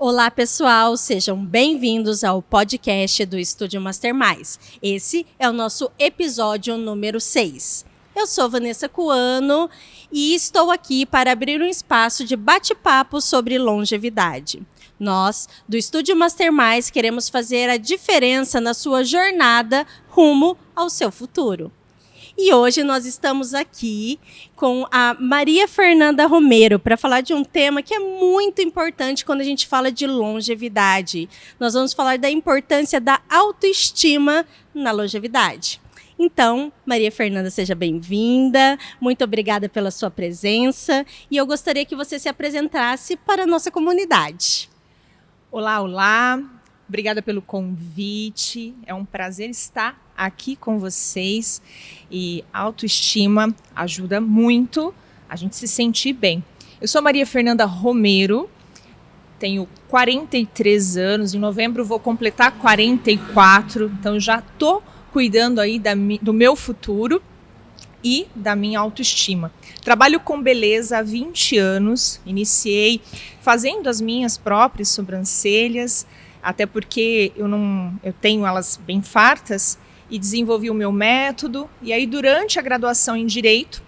Olá, pessoal, sejam bem-vindos ao podcast do Estúdio Master Mais. Esse é o nosso episódio número 6. Eu sou Vanessa Cuano e estou aqui para abrir um espaço de bate-papo sobre longevidade. Nós, do Estúdio Master Mais, queremos fazer a diferença na sua jornada rumo ao seu futuro. E hoje nós estamos aqui com a Maria Fernanda Romero para falar de um tema que é muito importante quando a gente fala de longevidade. Nós vamos falar da importância da autoestima na longevidade. Então, Maria Fernanda, seja bem-vinda. Muito obrigada pela sua presença. E eu gostaria que você se apresentasse para a nossa comunidade. Olá. Obrigada pelo convite. É um prazer estar aqui com vocês. E autoestima ajuda muito a gente se sentir bem. Eu sou Maria Fernanda Romero, tenho 43 anos. Em novembro vou completar 44. Então já estou cuidando aí do meu futuro e da minha autoestima. Trabalho com beleza há 20 anos. Iniciei fazendo as minhas próprias sobrancelhas, até porque eu tenho elas bem fartas, e desenvolvi o meu método. E aí, durante a graduação em Direito,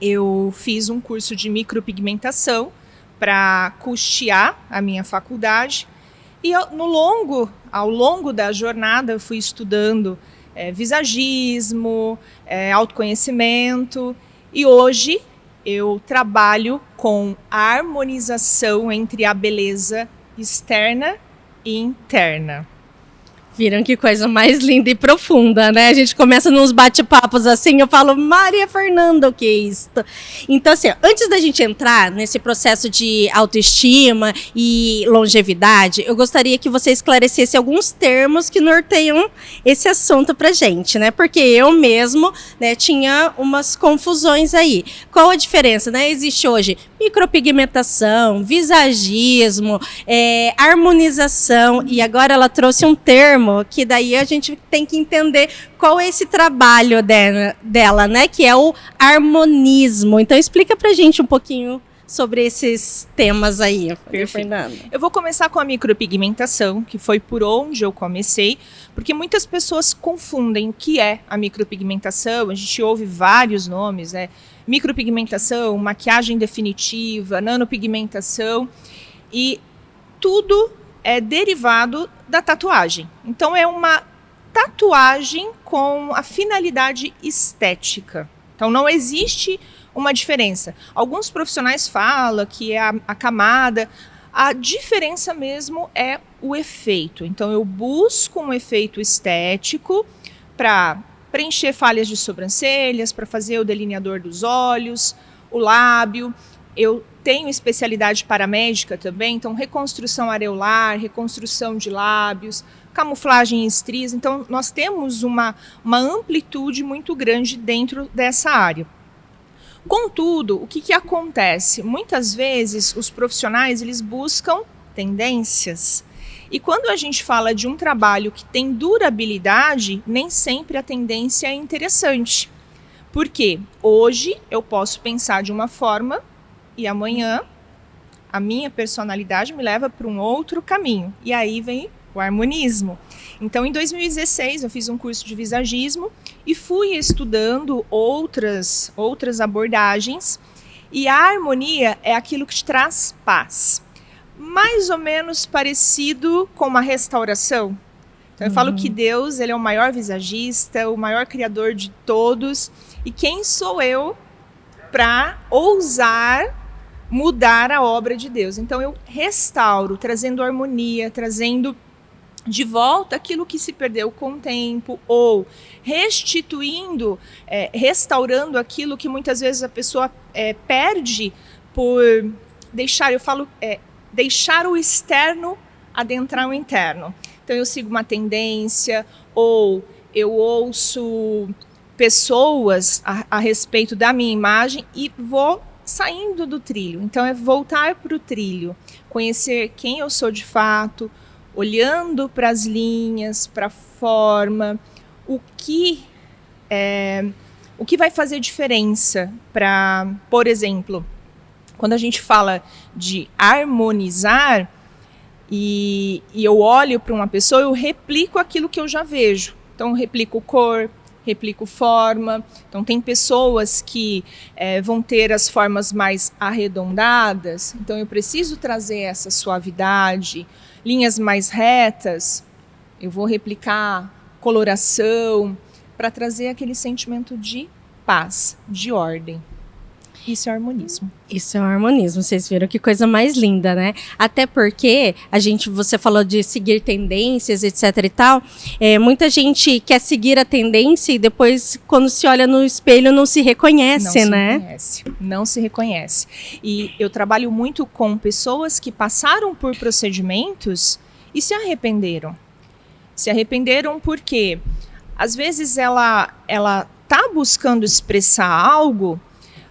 eu fiz um curso de micropigmentação para custear a minha faculdade. E ao longo da jornada, eu fui estudando visagismo, autoconhecimento. E hoje eu trabalho com a harmonização entre a beleza externa e interna. Viram que coisa mais linda e profunda, né? A gente começa nos bate-papos assim, eu falo, Maria Fernanda, o que é isso? Então, assim, antes da gente entrar nesse processo de autoestima e longevidade, eu gostaria que você esclarecesse alguns termos que norteiam esse assunto pra gente, né? Porque eu mesmo, né, tinha umas confusões aí. Qual a diferença, né? Existe hoje micropigmentação, visagismo, harmonização, e agora ela trouxe um termo que daí a gente tem que entender qual é esse trabalho dela, né? Que é o harmonismo. Então explica pra gente um pouquinho sobre esses temas aí, Fernanda. Eu vou começar com a micropigmentação, que foi por onde eu comecei, porque muitas pessoas confundem o que é a micropigmentação. A gente ouve vários nomes, né? Micropigmentação, maquiagem definitiva, nanopigmentação, e tudo é derivado da tatuagem. Então é uma tatuagem com a finalidade estética. Então não existe uma diferença. Alguns profissionais falam que é a camada. A diferença mesmo é o efeito. Então eu busco um efeito estético para preencher falhas de sobrancelhas, para fazer o delineador dos olhos, o lábio. Eu tenho especialidade paramédica também, então reconstrução areolar, reconstrução de lábios, camuflagem em estrias. Então nós temos uma amplitude muito grande dentro dessa área. Contudo, o que acontece? Muitas vezes os profissionais eles buscam tendências. E quando a gente fala de um trabalho que tem durabilidade, nem sempre a tendência é interessante. Porque hoje eu posso pensar de uma forma e amanhã a minha personalidade me leva para um outro caminho. E aí vem o harmonismo. Então, em 2016, eu fiz um curso de visagismo e fui estudando outras abordagens. E a harmonia é aquilo que te traz paz. Mais ou menos parecido com uma restauração. Então, eu falo que Deus ele é o maior visagista, o maior criador de todos. E quem sou eu para ousar mudar a obra de Deus? Então, eu restauro, trazendo harmonia, trazendo de volta aquilo que se perdeu com o tempo, ou restituindo, restaurando aquilo que muitas vezes a pessoa perde por deixar, deixar o externo adentrar o interno. Então eu sigo uma tendência, ou eu ouço pessoas a respeito da minha imagem e vou saindo do trilho. Então é voltar para o trilho, conhecer quem eu sou de fato, olhando para as linhas, para a forma, o que vai fazer diferença para, por exemplo, quando a gente fala de harmonizar, e eu olho para uma pessoa, eu replico aquilo que eu já vejo. Então, eu replico cor, replico forma. Então, tem pessoas que vão ter as formas mais arredondadas, então eu preciso trazer essa suavidade, linhas mais retas, eu vou replicar coloração, para trazer aquele sentimento de paz, de ordem. Isso é harmonismo. Isso é um harmonismo, vocês viram que coisa mais linda, né? Até porque você falou de seguir tendências, etc e tal, muita gente quer seguir a tendência e depois, quando se olha no espelho, não se reconhece, né? Não se reconhece. E eu trabalho muito com pessoas que passaram por procedimentos e se arrependeram. Se arrependeram porque, às vezes, ela tá buscando expressar algo,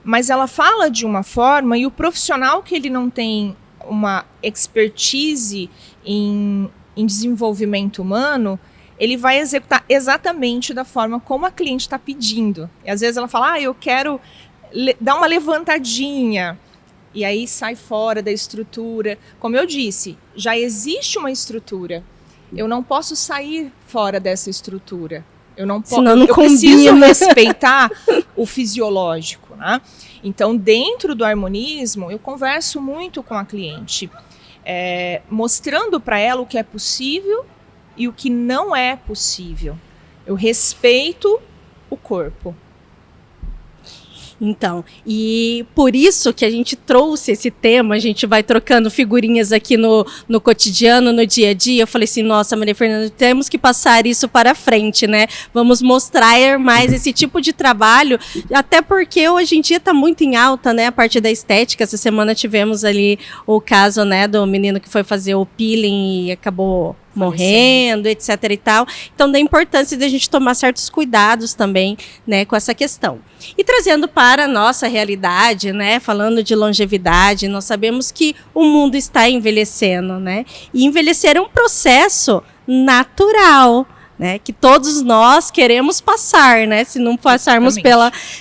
mas ela fala de uma forma e o profissional que ele não tem uma expertise em desenvolvimento humano, ele vai executar exatamente da forma como a cliente está pedindo. E às vezes ela fala, eu quero dar uma levantadinha, e aí sai fora da estrutura. Como eu disse, já existe uma estrutura. Eu não posso sair fora dessa estrutura. Eu preciso respeitar o fisiológico, né? Então, dentro do harmonismo, eu converso muito com a cliente, mostrando para ela o que é possível e o que não é possível. Eu respeito o corpo. Então, e por isso que a gente trouxe esse tema, a gente vai trocando figurinhas aqui no cotidiano, no dia a dia. Eu falei assim, nossa, Maria Fernanda, temos que passar isso para frente, né? Vamos mostrar mais esse tipo de trabalho, até porque hoje em dia está muito em alta, né? A parte da estética. Essa semana tivemos ali o caso, né, do menino que foi fazer o peeling e acabou morrendo, etc e tal. Então, da importância de a gente tomar certos cuidados também, né, com essa questão. E trazendo para a nossa realidade, né, falando de longevidade, nós sabemos que o mundo está envelhecendo, né? E envelhecer é um processo natural, né, que todos nós queremos passar, né? Se não passarmos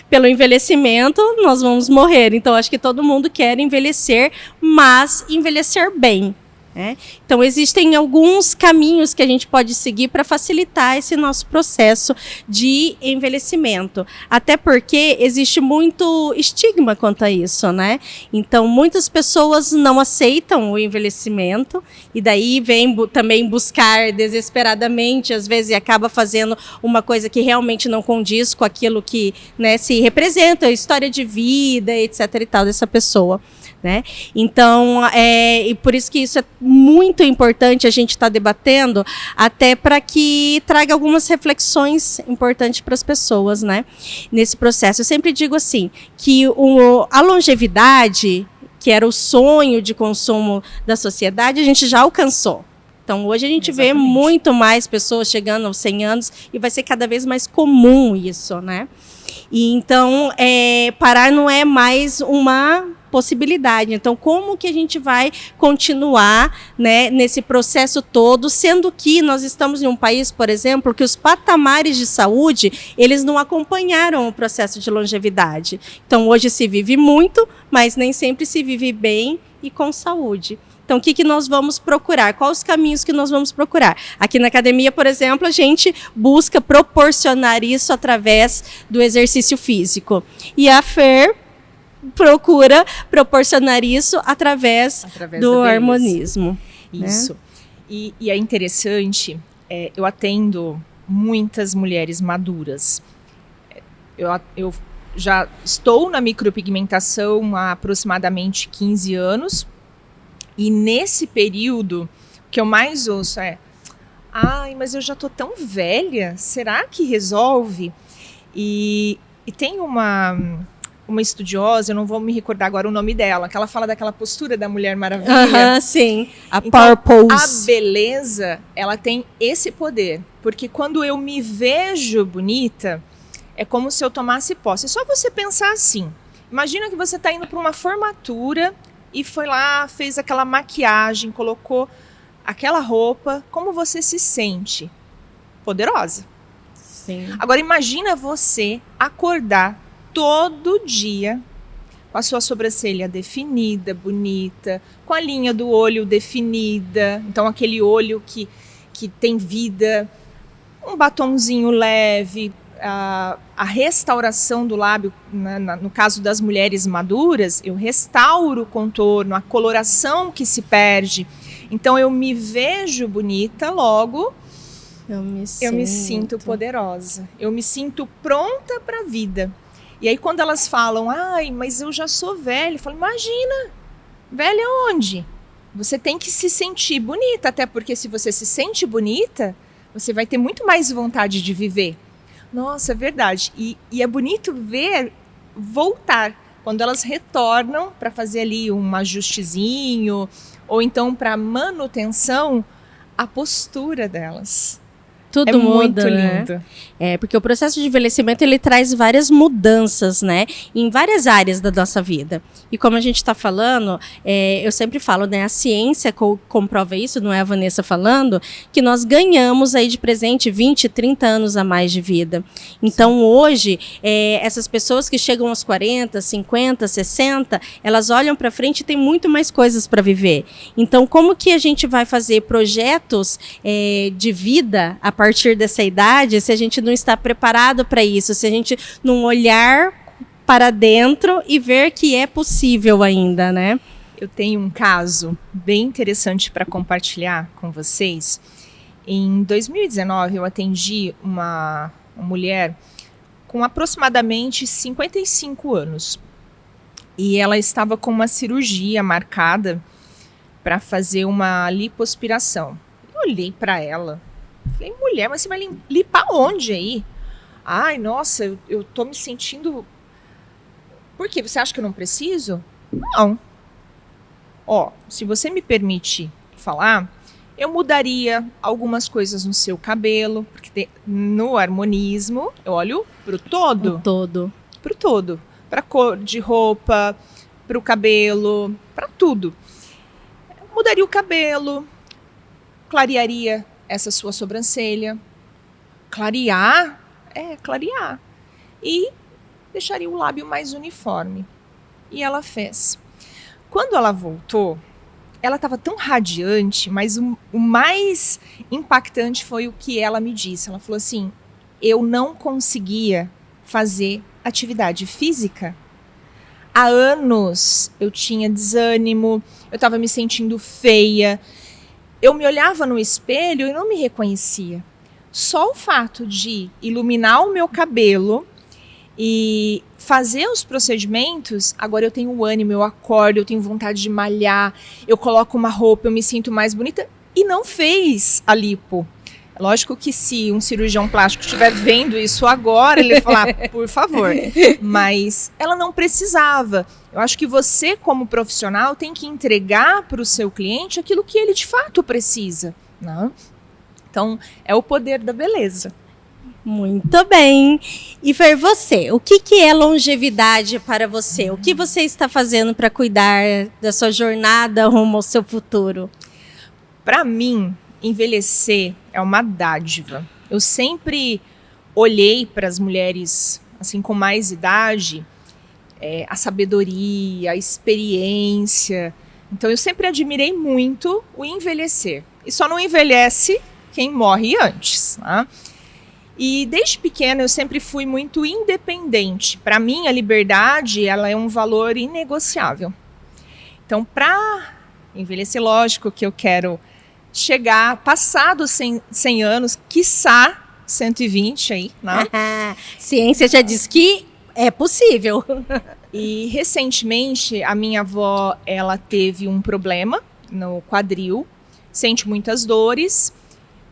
pelo envelhecimento, nós vamos morrer. Então, acho que todo mundo quer envelhecer, mas envelhecer bem. Então, existem alguns caminhos que a gente pode seguir para facilitar esse nosso processo de envelhecimento. Até porque existe muito estigma quanto a isso, né? Então, muitas pessoas não aceitam o envelhecimento e daí vem também buscar desesperadamente, às vezes, e acaba fazendo uma coisa que realmente não condiz com aquilo que, né, se representa, a história de vida, etc. e tal, dessa pessoa. Né? Então, e por isso que isso é muito importante a gente estar debatendo, até para que traga algumas reflexões importantes para as pessoas, né? Nesse processo. Eu sempre digo assim, que a longevidade, que era o sonho de consumo da sociedade, a gente já alcançou. Então, hoje a gente vê muito mais pessoas chegando aos 100 anos e vai ser cada vez mais comum isso, né? E então, parar não é mais uma possibilidade. Então, como que a gente vai continuar, né, nesse processo todo, sendo que nós estamos em um país, por exemplo, que os patamares de saúde, eles não acompanharam o processo de longevidade. Então, hoje se vive muito, mas nem sempre se vive bem e com saúde. Então, o que nós vamos procurar? Quais os caminhos que nós vamos procurar? Aqui na academia, por exemplo, a gente busca proporcionar isso através do exercício físico. E a Fer procura proporcionar isso através do harmonismo. Isso. Né? E é interessante, eu atendo muitas mulheres maduras. Eu já estou na micropigmentação há aproximadamente 15 anos. E nesse período, o que eu mais ouço mas eu já tô tão velha, será que resolve? E tem uma estudiosa, eu não vou me recordar agora o nome dela, que ela fala daquela postura da Mulher Maravilha. Sim, a então, Power Pose. A beleza, ela tem esse poder, porque quando eu me vejo bonita, é como se eu tomasse posse. É só você pensar assim, imagina que você está indo para uma formatura e foi lá, fez aquela maquiagem, colocou aquela roupa, como você se sente? Poderosa. Sim. Agora imagina você acordar todo dia com a sua sobrancelha definida, bonita, com a linha do olho definida, então aquele olho que tem vida, um batonzinho leve, a restauração do lábio, no caso das mulheres maduras, eu restauro o contorno, a coloração que se perde. Então eu me vejo bonita, logo eu me sinto poderosa, eu me sinto pronta para a vida. E aí quando elas falam, ai, mas eu já sou velha, eu falo, imagina, velha onde? Você tem que se sentir bonita, até porque se você se sente bonita, você vai ter muito mais vontade de viver. Nossa, é verdade. E é bonito ver voltar, quando elas retornam para fazer ali um ajustezinho, ou então para manutenção, a postura delas. Tudo muda, muito né? lindo. Porque o processo de envelhecimento, ele traz várias mudanças, né? Em várias áreas da nossa vida. E como a gente está falando, eu sempre falo, né? A ciência comprova isso, não é a Vanessa falando, que nós ganhamos aí de presente 20, 30 anos a mais de vida. Então, hoje, essas pessoas que chegam aos 40, 50, 60, elas olham para frente e tem muito mais coisas para viver. Então, como que a gente vai fazer projetos de vida a partir dessa idade, se a gente não está preparado para isso, se a gente não olhar para dentro e ver que é possível ainda, né? Eu tenho um caso bem interessante para compartilhar com vocês. Em 2019, eu atendi uma mulher com aproximadamente 55 anos. E ela estava com uma cirurgia marcada para fazer uma lipoaspiração. Eu olhei para ela. Falei, mulher, mas você vai limpar onde aí? Ai, nossa, eu tô me sentindo... Por quê? Você acha que eu não preciso? Não. Ó, se você me permite falar, eu mudaria algumas coisas no seu cabelo, porque no harmonismo eu olho pro todo. O todo. Pro todo. Pra cor de roupa, pro cabelo, pra tudo. Eu mudaria o cabelo, clarearia essa sua sobrancelha. Clarear? Clarear. E deixaria o lábio mais uniforme. E ela fez. Quando ela voltou, ela estava tão radiante, mas o mais impactante foi o que ela me disse. Ela falou assim, eu não conseguia fazer atividade física. Há anos eu tinha desânimo, eu estava me sentindo feia. Eu me olhava no espelho e não me reconhecia. Só o fato de iluminar o meu cabelo e fazer os procedimentos, agora eu tenho ânimo, eu acordo, eu tenho vontade de malhar, eu coloco uma roupa, eu me sinto mais bonita. E não fez a lipo. Lógico que se um cirurgião plástico estiver vendo isso agora, ele vai falar, por favor. Mas ela não precisava. Eu acho que você, como profissional, tem que entregar para o seu cliente aquilo que ele de fato precisa, né? Então, é o poder da beleza. Muito bem. E Fer, você, o que é longevidade para você? O que você está fazendo para cuidar da sua jornada rumo ao seu futuro? Para mim, envelhecer é uma dádiva. Eu sempre olhei para as mulheres assim com mais idade, a sabedoria, a experiência. Então eu sempre admirei muito o envelhecer. E só não envelhece quem morre antes, né? E desde pequena eu sempre fui muito independente. Para mim a liberdade ela é um valor inegociável. Então para envelhecer, lógico que eu quero chegar, passar dos 100 anos, quiçá 120 aí, né? Ciência já diz que é possível. E recentemente a minha avó, ela teve um problema no quadril, sente muitas dores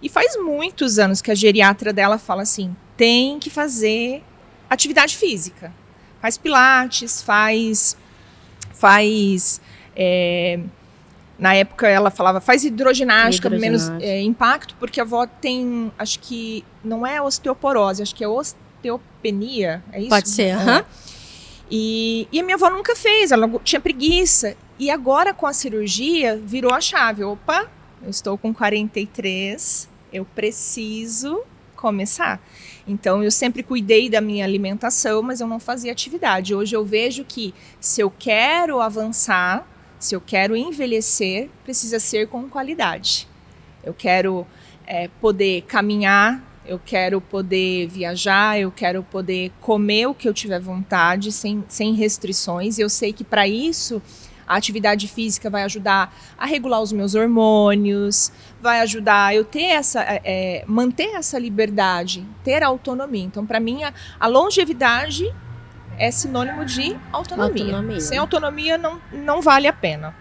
e faz muitos anos que a geriatra dela fala assim, tem que fazer atividade física. Faz pilates, faz na época ela falava, faz hidroginástica, menos impacto, porque a avó tem, acho que não é osteoporose, acho que é osteopenia, é isso? Pode ser, aham. E a minha avó nunca fez, ela tinha preguiça. E agora com a cirurgia, virou a chave. Opa, eu estou com 43, eu preciso começar. Então, eu sempre cuidei da minha alimentação, mas eu não fazia atividade. Hoje eu vejo que se eu quero avançar, se eu quero envelhecer, precisa ser com qualidade. Eu quero poder caminhar, eu quero poder viajar, eu quero poder comer o que eu tiver vontade, sem restrições. Eu sei que para isso a atividade física vai ajudar a regular os meus hormônios, vai ajudar eu ter manter essa liberdade, ter autonomia. Então, para mim, a longevidade é sinônimo de autonomia. Sem autonomia não vale a pena.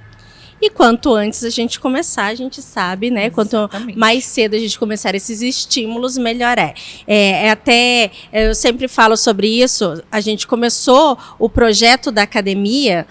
E quanto antes a gente começar, a gente sabe, né? Exatamente. Quanto mais cedo a gente começar esses estímulos, melhor é. Eu sempre falo sobre isso. A gente começou o projeto da academia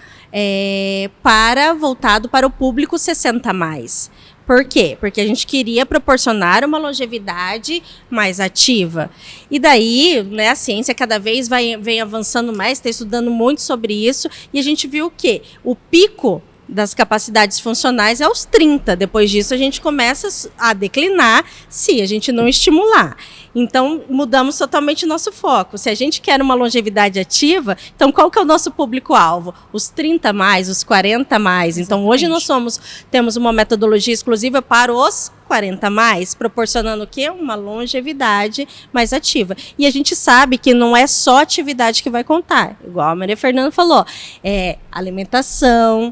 voltado para o público 60+. Por quê? Porque a gente queria proporcionar uma longevidade mais ativa. E daí, né, a ciência cada vez vem avançando mais, está estudando muito sobre isso, e a gente viu que o pico das capacidades funcionais é aos 30. Depois disso, a gente começa a declinar se a gente não estimular. Então, mudamos totalmente o nosso foco. Se a gente quer uma longevidade ativa, então qual que é o nosso público-alvo? Os 30+, os 40+. Então, hoje nós temos uma metodologia exclusiva para os 40+, proporcionando o quê? Uma longevidade mais ativa. E a gente sabe que não é só atividade que vai contar. Igual a Maria Fernanda falou, alimentação,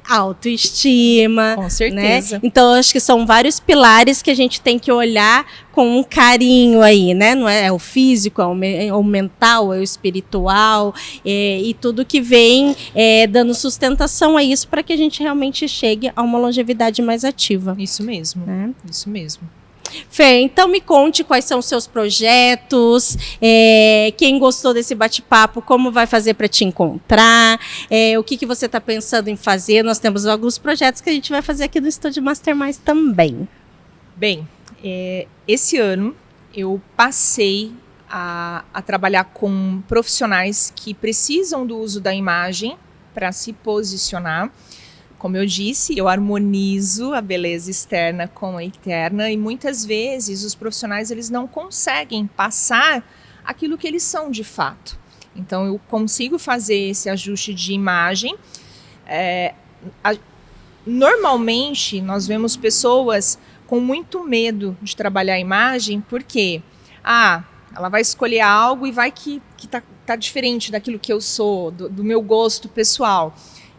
autoestima. Com certeza. Né? Então, acho que são vários pilares que a gente tem que olhar com um carinho aí, né? Não é o físico, é o mental, é o espiritual, e tudo que vem dando sustentação a isso para que a gente realmente chegue a uma longevidade mais ativa. Isso mesmo, isso mesmo. Fê, então me conte quais são os seus projetos, quem gostou desse bate-papo, como vai fazer para te encontrar, o que você está pensando em fazer. Nós temos alguns projetos que a gente vai fazer aqui no Estúdio Master Mais também. Bem, esse ano eu passei a trabalhar com profissionais que precisam do uso da imagem para se posicionar. Como eu disse, eu harmonizo a beleza externa com a interna e muitas vezes os profissionais eles não conseguem passar aquilo que eles são de fato. Então eu consigo fazer esse ajuste de imagem. Normalmente nós vemos pessoas com muito medo de trabalhar a imagem porque ela vai escolher algo e vai que tá diferente daquilo que eu sou, do meu gosto pessoal.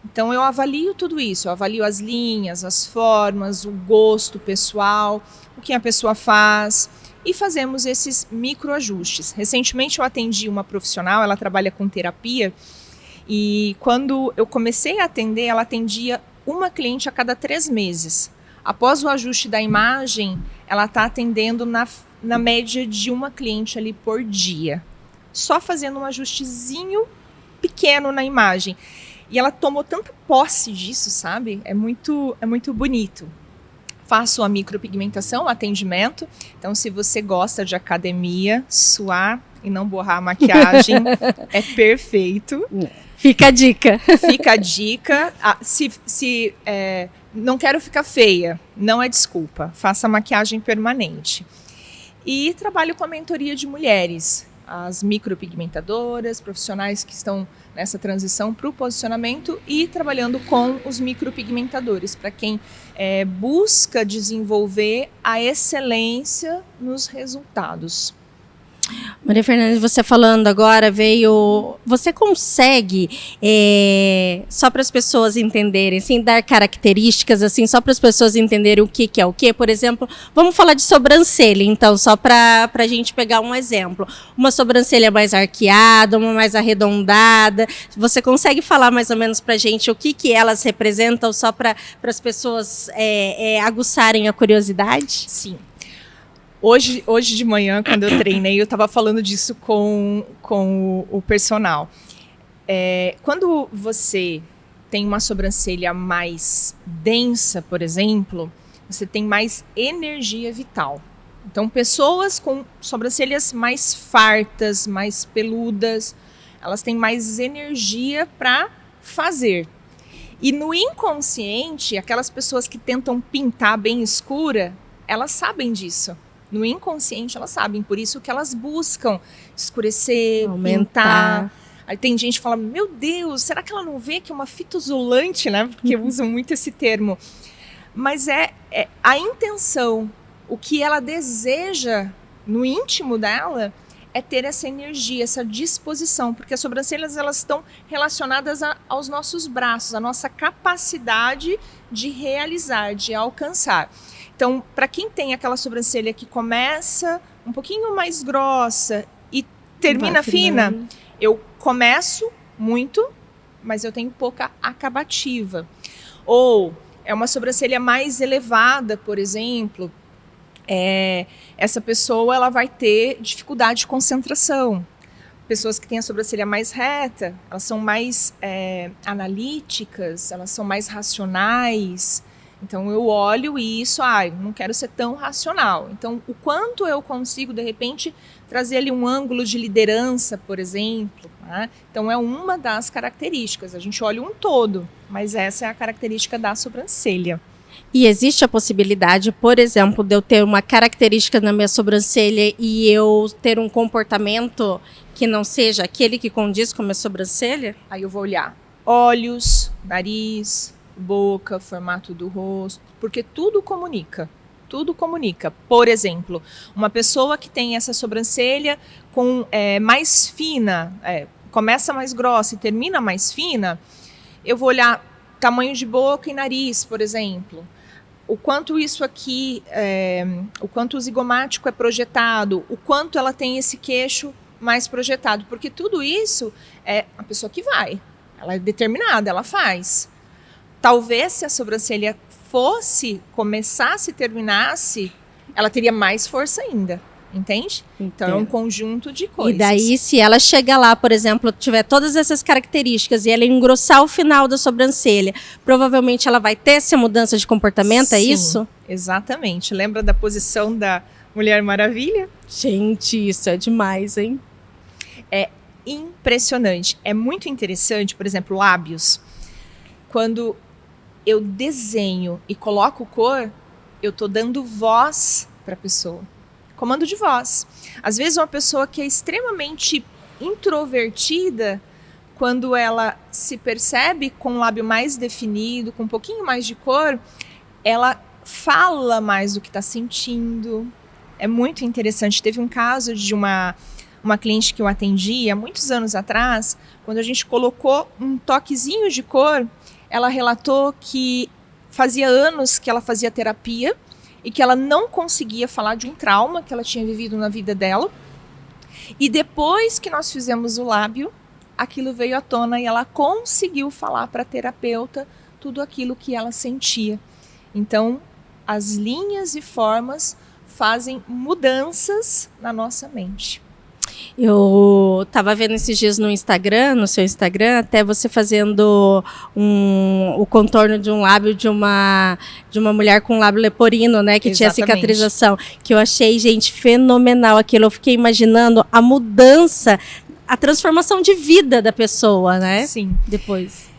Então eu avalio tudo isso, eu avalio as linhas, as formas, o gosto pessoal, o que a pessoa faz e fazemos esses microajustes. Recentemente eu atendi uma profissional, ela trabalha com terapia e quando eu comecei a atender, ela atendia uma cliente a cada 3 meses. Após o ajuste da imagem, ela está atendendo na média de uma cliente ali por dia, só fazendo um ajustezinho pequeno na imagem. E ela tomou tanto posse disso, sabe? É muito bonito. Faço a micropigmentação, atendimento. Então, se você gosta de academia, suar e não borrar a maquiagem, é perfeito. Fica a dica. Fica a dica. Se não quero ficar feia, não é desculpa. Faça maquiagem permanente. E trabalho com a mentoria de mulheres. As micropigmentadoras, profissionais que estão nessa transição para o posicionamento e trabalhando com os micropigmentadores, para quem busca desenvolver a excelência nos resultados. Maria Fernanda, você falando agora, você consegue, só para as pessoas entenderem, assim, dar características, assim, só para as pessoas entenderem o que é o que? Por exemplo, vamos falar de sobrancelha, então, só para a gente pegar um exemplo. Uma sobrancelha mais arqueada, uma mais arredondada. Você consegue falar mais ou menos para a gente o que elas representam, só para as pessoas aguçarem a curiosidade? Sim. Hoje de manhã, quando eu treinei, eu estava falando disso com o personal. Quando você tem uma sobrancelha mais densa, por exemplo, você tem mais energia vital. Então, pessoas com sobrancelhas mais fartas, mais peludas, elas têm mais energia para fazer. E no inconsciente, aquelas pessoas que tentam pintar bem escura, elas sabem disso. no inconsciente elas sabem, por isso que elas buscam escurecer, aumentar. pintar. Aí tem gente que fala, meu Deus, será que ela não vê que é uma fita isolante, né? Porque usam muito esse termo. Mas é a intenção, o que ela deseja no íntimo dela é ter essa energia, essa disposição, porque as sobrancelhas elas estão relacionadas aos nossos braços, a nossa capacidade de realizar, de alcançar. Então, para quem tem aquela sobrancelha que começa um pouquinho mais grossa e termina fina, eu começo muito, mas eu tenho pouca acabativa. Ou é uma sobrancelha mais elevada, por exemplo, essa pessoa ela vai ter dificuldade de concentração. Pessoas que têm a sobrancelha mais reta, elas são mais analíticas, elas são mais racionais. Então eu olho isso, não quero ser tão racional. Então o quanto eu consigo, de repente, trazer ali um ângulo de liderança, por exemplo. Né? Então é uma das características. A gente olha um todo, mas essa é a característica da sobrancelha. E existe a possibilidade, por exemplo, de eu ter uma característica na minha sobrancelha e eu ter um comportamento que não seja aquele que condiz com a minha sobrancelha? Aí eu vou olhar olhos, nariz, boca, formato do rosto, porque tudo comunica. Tudo comunica. Por exemplo, uma pessoa que tem essa sobrancelha mais fina, começa mais grossa e termina mais fina, eu vou olhar tamanho de boca e nariz, por exemplo. O quanto isso aqui, o quanto o zigomático é projetado, o quanto ela tem esse queixo mais projetado, porque tudo isso é a pessoa que vai, ela é determinada, ela faz. Talvez se a sobrancelha começasse e terminasse, ela teria mais força ainda, entende? Então é um conjunto de coisas. E daí, se ela chega lá, por exemplo, tiver todas essas características e ela engrossar o final da sobrancelha, provavelmente ela vai ter essa mudança de comportamento, Sim, é isso? Exatamente. Lembra da posição da Mulher Maravilha? Gente, isso é demais, hein? É impressionante. É muito interessante, por exemplo, lábios. Quando eu desenho e coloco cor, eu tô dando voz para a pessoa. Comando de voz. Às vezes uma pessoa que é extremamente introvertida, quando ela se percebe com um lábio mais definido, com um pouquinho mais de cor, ela fala mais do que está sentindo. É muito interessante. Teve um caso de uma cliente que eu atendi há muitos anos atrás, quando a gente colocou um toquezinho de cor, ela relatou que fazia anos que ela fazia terapia e que ela não conseguia falar de um trauma que ela tinha vivido na vida dela. E depois que nós fizemos o lábio, aquilo veio à tona e ela conseguiu falar para a terapeuta tudo aquilo que ela sentia. Então, as linhas e formas fazem mudanças na nossa mente. Eu estava vendo esses dias no seu Instagram, até você fazendo o contorno de um lábio de uma mulher com lábio leporino, né? Que tinha cicatrização. Que eu achei, gente, fenomenal aquilo. Eu fiquei imaginando a mudança, a transformação de vida da pessoa, né? Sim. Depois.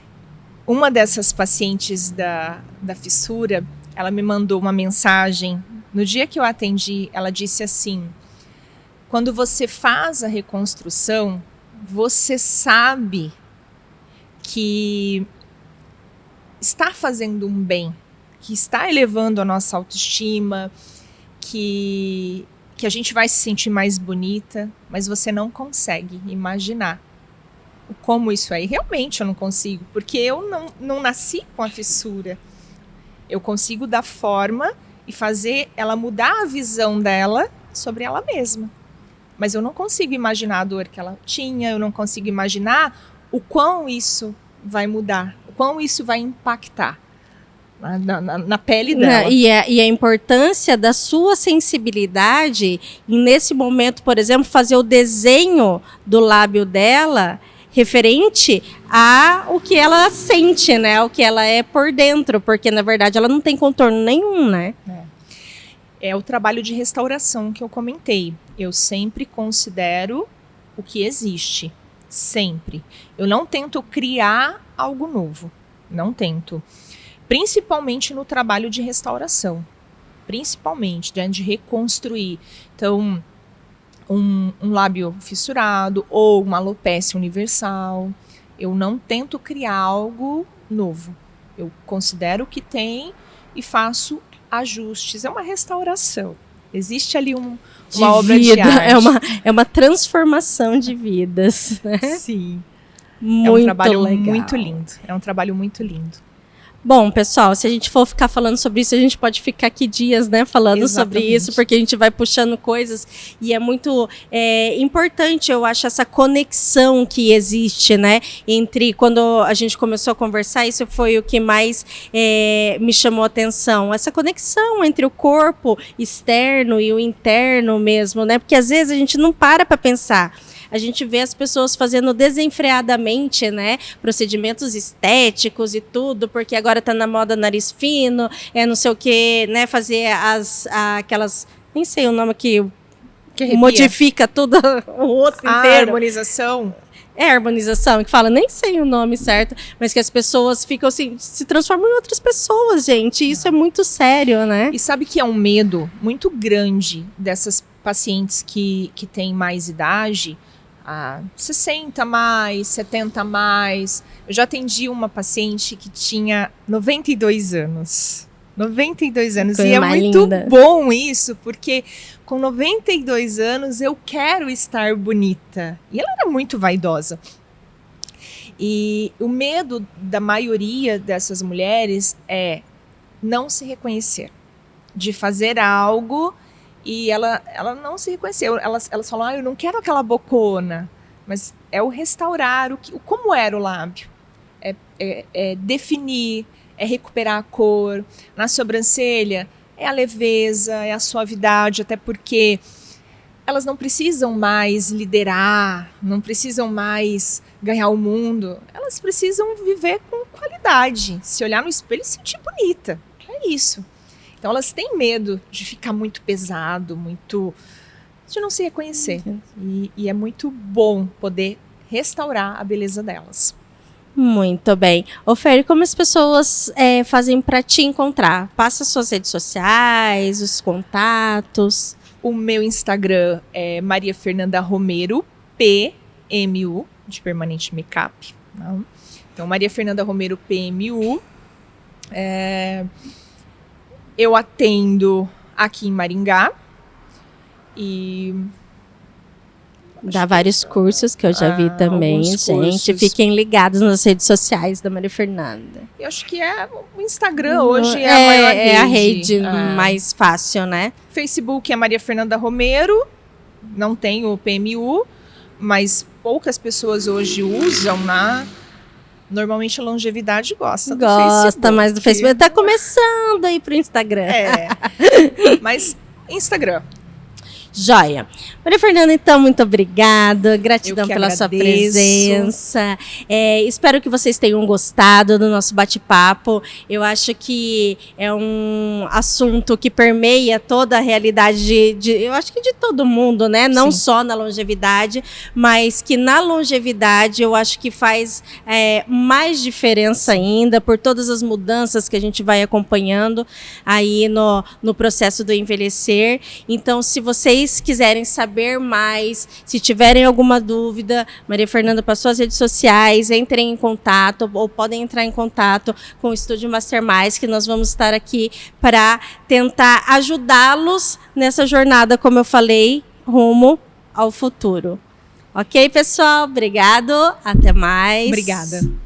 Uma dessas pacientes da fissura, ela me mandou uma mensagem. No dia que eu atendi, ela disse assim: quando você faz a reconstrução, você sabe que está fazendo um bem, que está elevando a nossa autoestima, que a gente vai se sentir mais bonita, mas você não consegue imaginar como isso é. E realmente eu não consigo, porque eu não nasci com a fissura. Eu consigo dar forma e fazer ela mudar a visão dela sobre ela mesma. Mas eu não consigo imaginar a dor que ela tinha, eu não consigo imaginar o quão isso vai mudar, o quão isso vai impactar na pele dela. E a importância da sua sensibilidade, e nesse momento, por exemplo, fazer o desenho do lábio dela referente ao que ela sente, né? O que ela é por dentro, porque na verdade ela não tem contorno nenhum, né? É o trabalho de restauração que eu comentei. Eu sempre considero o que existe. Sempre. Eu não tento criar algo novo. Não tento. Principalmente no trabalho de restauração. principalmente, né, de reconstruir. Então, um lábio fissurado ou uma alopécia universal. Eu não tento criar algo novo. Eu considero o que tem e faço ajustes. É uma restauração. Existe ali uma obra de arte. É uma transformação de vidas, né? Sim. Muito é um trabalho legal. muito lindo. É um trabalho muito lindo. Bom, pessoal, se a gente for ficar falando sobre isso, a gente pode ficar aqui dias, né, falando Exatamente. sobre isso, porque a gente vai puxando coisas e é muito importante, eu acho, essa conexão que existe, né, entre quando a gente começou a conversar, isso foi o que mais me chamou a atenção, essa conexão entre o corpo externo e o interno mesmo, né, porque às vezes a gente não para pensar. A gente vê as pessoas fazendo desenfreadamente, né, procedimentos estéticos e tudo, porque agora tá na moda nariz fino, não sei o que, né, fazer aquelas, nem sei o nome que modifica tudo, o rosto inteiro. Harmonização. Harmonização, que fala, nem sei o nome certo, mas que as pessoas ficam assim, se transformam em outras pessoas, gente, e isso é muito sério, né? E sabe que é um medo muito grande dessas pacientes que têm mais idade, 60 mais, 70 mais. Eu já atendi uma paciente que tinha 92 anos. 92 anos. Coisa e é mais muito linda. bom isso, porque com 92 anos eu quero estar bonita. E ela era muito vaidosa. E o medo da maioria dessas mulheres é não se reconhecer. De fazer algo e ela não se reconheceu. Elas falam, eu não quero aquela bocona. Mas é o restaurar, como era o lábio. É definir, é recuperar a cor. Na sobrancelha, é a leveza, é a suavidade, até porque elas não precisam mais liderar, não precisam mais ganhar o mundo. Elas precisam viver com qualidade, se olhar no espelho e se sentir bonita. É isso. Então elas têm medo de ficar muito pesado, de não se reconhecer. E é muito bom poder restaurar a beleza delas. Muito bem. Ofere, como as pessoas fazem para te encontrar? Passa suas redes sociais, os contatos. O meu Instagram é Maria Fernanda Romero, PMU, de Permanente Makeup. Então, Maria Fernanda Romero, PMU. Eu atendo aqui em Maringá e dá vários cursos que eu já vi também, gente. Fiquem ligados nas redes sociais da Maria Fernanda. Eu acho que o Instagram hoje é a maior rede. É a rede mais fácil, né? Facebook é Maria Fernanda Romero, não tem o PMU, mas poucas pessoas hoje usam, Normalmente a longevidade gosta do Facebook. Gosta mais do Facebook. Tá começando aí pro Instagram. Mas Instagram. Joia. Maria Fernanda, então, muito obrigada. Gratidão pela sua presença. Espero que vocês tenham gostado do nosso bate-papo. Eu acho que é um assunto que permeia toda a realidade eu acho que de todo mundo, né? Não só na longevidade, mas que na longevidade eu acho que faz mais diferença ainda por todas as mudanças que a gente vai acompanhando aí no processo do envelhecer. Então, se vocês quiserem saber mais, se tiverem alguma dúvida, Maria Fernanda passou as redes sociais, entrem em contato ou podem entrar em contato com o Estúdio Master Mais, que nós vamos estar aqui para tentar ajudá-los nessa jornada, como eu falei, rumo ao futuro. Ok, pessoal? Obrigado. Até mais. Obrigada.